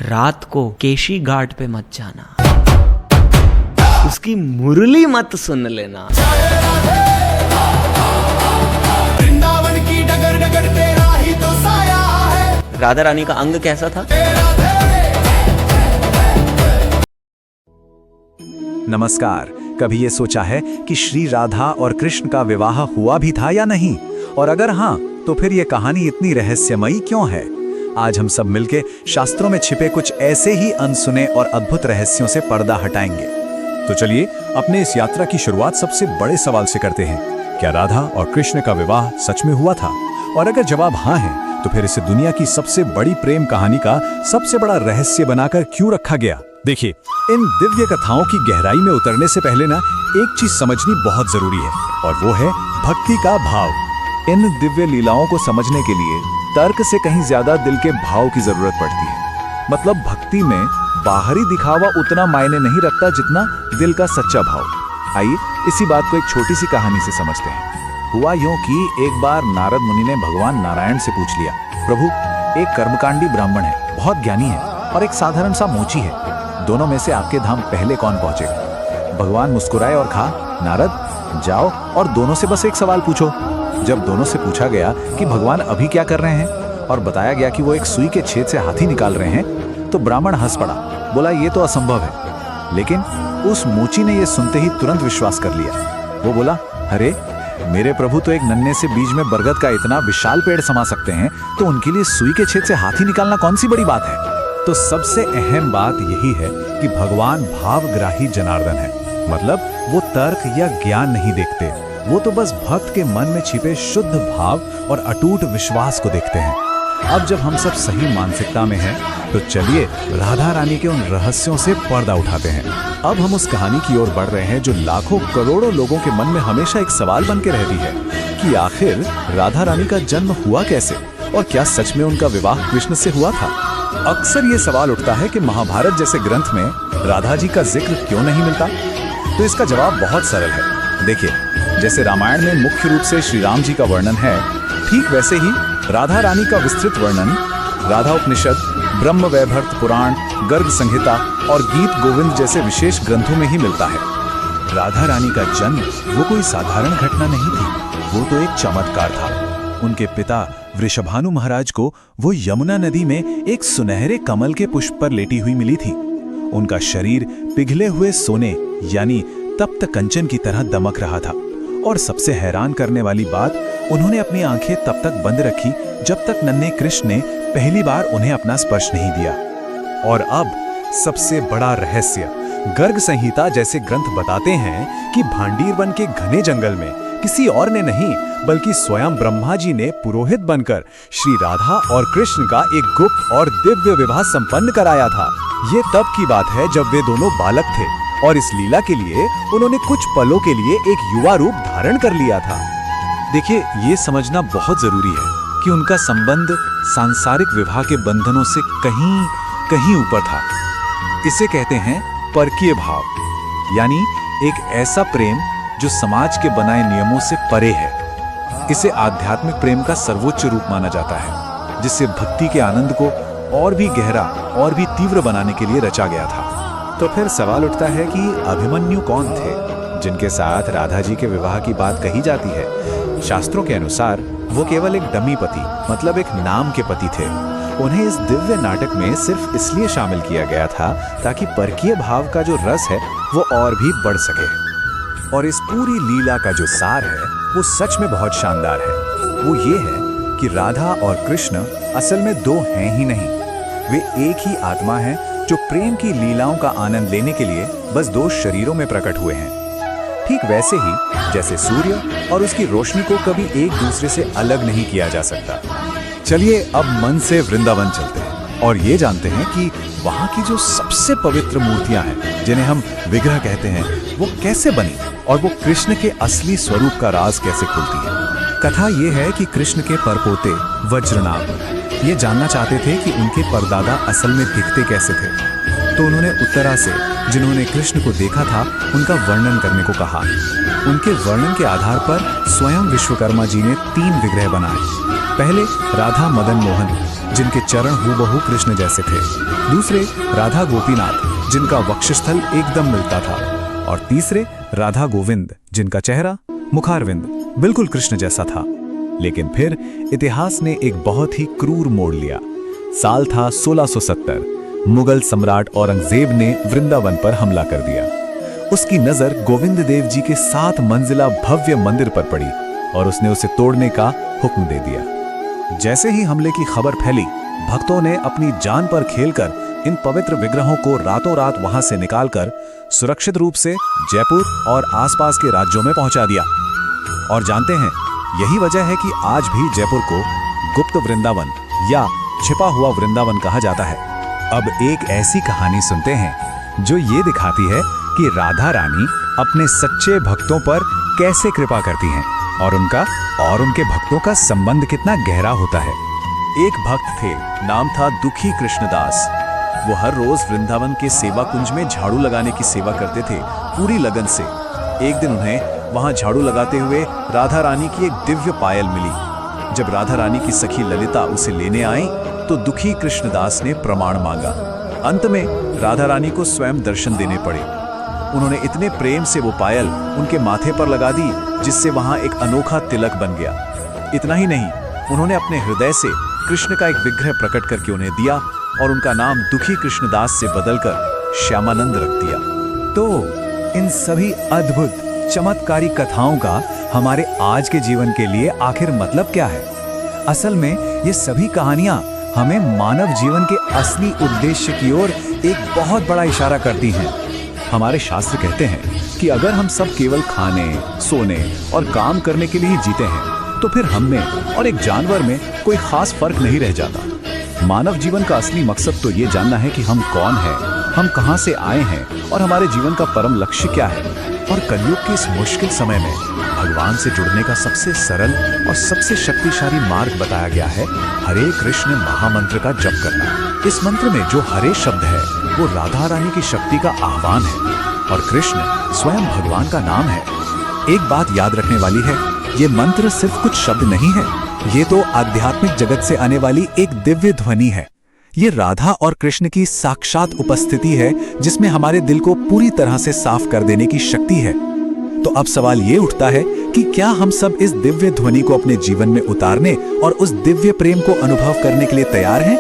रात को केशी घाट पे मत जाना, उसकी मुरली मत सुन लेना। वृंदावन की डगर डगर तेरा ही तो साया है। राधा रानी का अंग कैसा था? नमस्कार। कभी ये सोचा है कि श्री राधा और कृष्ण का विवाह हुआ भी था या नहीं? और अगर हाँ, तो फिर ये कहानी इतनी रहस्यमयी क्यों है? आज हम सब मिलके शास्त्रों में छिपे कुछ ऐसे ही अनसुने और अद्भुत रहस्यों से पर्दा हटाएंगे। तो चलिए अपने इस यात्रा की शुरुआत सबसे बड़े सवाल से करते हैं। क्या राधा और कृष्ण का विवाह सच में हुआ था? और अगर जवाब हाँ है, तो फिर इसे दुनिया की सबसे बड़ी प्रेम कहानी का सबसे बड़ा रहस्य बनाकर क्यों रखा गया? देखिए, इन दिव्य कथाओं की गहराई में उतरने से पहले ना एक चीज समझनी बहुत जरूरी है, और वो है भक्ति का भाव। इन दिव्य लीलाओं को समझने के लिए तर्क से कहीं ज्यादा दिल के भाव की जरूरत पड़ती है। मतलब भक्ति में बाहरी दिखावा उतना मायने नहीं रखता जितना दिल का सच्चा भाव। आइए इसी बात को एक छोटी सी कहानी से समझते हैं। हुआ यूं कि एक बार नारद मुनि ने भगवान नारायण से पूछ लिया, प्रभु, एक कर्मकांडी ब्राह्मण है, बहुत ज्ञानी है, और एक साधारण सा मोची है, दोनों में से आपके धाम पहले कौन पहुंचेगा? भगवान मुस्कुराए और कहा, नारद, जाओ और दोनों से बस एक सवाल पूछो। जब दोनों से पूछा गया कि भगवान अभी क्या कर रहे हैं, और बताया गया कि वो एक सुई के छेद से हाथी निकाल रहे हैं, तो ब्राह्मण हंस पड़ा, बोला ये तो असंभव है। लेकिन उस मोची ने यह सुनते ही तुरंत विश्वास कर लिया। वो बोला, अरे मेरे प्रभु तो एक नन्हे से बीज में बरगद का इतना विशाल पेड़ समा सकते हैं, तो उनके लिए सुई के छेद से हाथी निकालना कौन सी बड़ी बात है? तो सबसे अहम बात यही है कि भगवान भावग्राही जनार्दन है। मतलब वो तर्क या ज्ञान नहीं देखते, वो तो बस भक्त के मन में छिपे शुद्ध भाव और अटूट विश्वास को देखते हैं। अब जब हम सब सही मानसिकता में हैं, तो चलिए राधा रानी के उन रहस्यों से पर्दा उठाते हैं। अब हम उस कहानी की ओर बढ़ रहे हैं जो लाखों करोड़ों लोगों के मन में हमेशा एक सवाल बन के रहती है कि आखिर राधा रानी का जन्म हुआ कैसे, और क्या सच में उनका विवाह कृष्ण से हुआ था? अक्सर ये सवाल उठता है कि महाभारत जैसे ग्रंथ में राधा जी का जिक्र क्यों नहीं मिलता? तो इसका जवाब बहुत सरल है। देखिए, जैसे रामायण में मुख्य रूप से श्री राम जी का वर्णन है, ठीक वैसे ही राधा रानी का विस्तृत वर्णन राधा उपनिषद, ब्रह्म वैवर्त पुराण, गर्ग संहिता और गीत गोविंद जैसे विशेष ग्रंथों में ही मिलता है। राधा रानी का जन्म वो कोई साधारण घटना नहीं थी, वो तो एक चमत्कार था। उनके पिता वृषभानु महाराज को वो यमुना नदी में एक सुनहरे कमल के पुष्प पर लेटी हुई मिली थी। उनका शरीर पिघले हुए सोने यानी तप्त कंचन की तरह दमक रहा था, और सबसे हैरान करने वाली बात, उन्होंने अपनी आंखें तब तक बंद रखी जब तक नन्हे कृष्ण ने पहली बार उन्हें अपना स्पर्श नहीं दिया। और अब सबसे बड़ा रहस्य, गर्ग संहिता जैसे ग्रंथ बताते हैं कि भांडीर वन के घने जंगल में किसी और ने नहीं बल्कि स्वयं ब्रह्मा जी ने पुरोहित बनकर श्री राधा और कृष्ण का एक गुप्त और दिव्य विवाह संपन्न कराया था। ये तब की बात है जब वे दोनों बालक थे, और इस लीला के लिए उन्होंने कुछ पलों के लिए एक युवा रूप धारण कर लिया था। देखिए, ये समझना बहुत जरूरी है कि उनका संबंध सांसारिक विवाह के बंधनों से कहीं कहीं ऊपर था। इसे कहते हैं परकीय भाव, यानी एक ऐसा प्रेम जो समाज के बनाए नियमों से परे है। इसे आध्यात्मिक प्रेम का सर्वोच्च रूप माना जाता है, जिससे भक्ति के आनंद को और भी गहरा और भी तीव्र बनाने के लिए रचा गया था। तो फिर सवाल उठता है कि अभिमन्यु कौन थे जिनके साथ राधा जी के विवाह की बात कही जाती है? शास्त्रों के अनुसार वो केवल एक डमी पति, मतलब एक नाम के पति थे। उन्हें इस दिव्य नाटक में सिर्फ इसलिए शामिल किया गया था ताकि परकीय भाव का जो रस है वो और भी बढ़ सके। और इस पूरी लीला का जो सार है वो सच में बहुत शानदार है। वो ये है कि राधा और कृष्ण असल में दो हैं ही नहीं, वे एक ही आत्मा हैं जो प्रेम की लीलाओं का आनंद लेने के लिए बस दो शरीरों में प्रकट हुए हैं। ठीक वैसे ही जैसे सूर्य और उसकी रोशनी को कभी एक दूसरे से अलग नहीं किया जा सकता। चलिए अब मन से वृंदावन चलते हैं और ये जानते हैं कि वहाँ की जो सबसे पवित्र मूर्तियां हैं, जिन्हें हम विग्रह कहते हैं, वो कैसे बनी और वो कृष्ण के असली स्वरूप का राज कैसे खुलती है। कथा ये है कि कृष्ण के परपोते वज्रनाभ ये जानना चाहते थे कि उनके परदादा असल में दिखते कैसे थे, तो उन्होंने उत्तरा से, जिन्होंने कृष्ण को देखा था, उनका वर्णन करने को कहा। उनके वर्णन के आधार पर स्वयं विश्वकर्मा जी ने 3 विग्रह बनाए। पहले राधा मदन मोहन जिनके चरण हूबहू कृष्ण जैसे थे। दूसरे राधा गोपीनाथ, जिनका वक्षस्थल एकदम मिलता था। और तीसरे राधा गोविंद, जिनका चेहरा मुखारविंद बिल्कुल कृष्ण जैसा था। लेकिन फिर इतिहास ने एक बहुत ही क्रूर मोड़ लिया। साल था 1670। मुगल सम्राट औरंगजेब ने वृंदावन पर हमला कर दिया। उसकी नजर गोविंद देव जी के 7 मंजिला भव्य मंदिर पर पड़ी और उसने उसे तोड़ने का हुक्म दे दिया। जैसे ही हमले की खबर फैली, भक्तों ने अपनी जान पर खेलकर इन पवित्र विग्रहों को रातों रात वहां से निकालकर सुरक्षित रूप से जयपुर और आसपास के राज्यों में पहुंचा दिया। और जानते हैं, यही वजह है कि आज भी जयपुर को गुप्त वृंदावन या छिपा हुआ वृंदावन कहा जाता है। अब एक ऐसी कहानी सुनते हैं जो ये दिखाती है कि राधा रानी अपने सच्चे भक्तों पर कैसे कृपा करती हैं और उनका और उनके भक्तों का संबंध कितना गहरा होता है। एक भक्त थे, नाम था दुखी कृष्णदास। वो हर रोज वृंदावन के सेवा कुंज में झाड़ू लगाने की सेवा करते थे, पूरी लगन से। एक दिन उन्हें वहां झाड़ू लगाते हुए राधा रानी की एक दिव्य पायल मिली। जब राधा रानी की सखी ललिता उसे लेने आई तो दुखी कृष्णदास ने प्रमाण मांगा। अंत में राधा रानी को स्वयं दर्शन देने पड़े। उन्होंने इतने प्रेम से वो पायल उनके माथे पर लगा दी जिससे वहां एक अनोखा तिलक बन गया। इतना ही नहीं, उन्होंने अपने हृदय से कृष्ण का एक विग्रह प्रकट करके उन्हें दिया और उनका नाम दुखी कृष्णदास से बदलकर श्यामानंद रख दिया। तो इन सभी अद्भुत चमत्कारी कथाओं का हमारे आज के जीवन के लिए आखिर मतलब क्या है? असल में ये सभी कहानियां हमें मानव जीवन के असली उद्देश्य की ओर एक बहुत बड़ा इशारा करती हैं। हमारे शास्त्र कहते हैं कि अगर हम सब केवल खाने, सोने और काम करने के लिए ही जीते हैं तो फिर हम में और एक जानवर में कोई खास फर्क नहीं रह जाता। मानव जीवन का असली मकसद तो ये जानना है कि हम कौन हैं, हम कहां से आए हैं और हमारे जीवन का परम लक्ष्य क्या है। और कलयुग के इस मुश्किल समय में भगवान से जुड़ने का सबसे सरल और सबसे शक्तिशाली मार्ग बताया गया है हरे कृष्ण महामंत्र का जप करना। इस मंत्र में जो हरे शब्द है वो राधा रानी की शक्ति का आह्वान है और कृष्ण स्वयं भगवान का नाम है। एक बात याद रखने वाली है, ये मंत्र सिर्फ कुछ शब्द नहीं है, ये तो आध्यात्मिक जगत से आने वाली एक दिव्य ध्वनि है। ये राधा और कृष्ण की साक्षात उपस्थिति है जिसमें हमारे दिल को पूरी तरह से साफ कर देने की शक्ति है। तो अब सवाल ये उठता है कि क्या हम सब इस दिव्य ध्वनि को अपने जीवन में उतारने और उस दिव्य प्रेम को अनुभव करने के लिए तैयार हैं?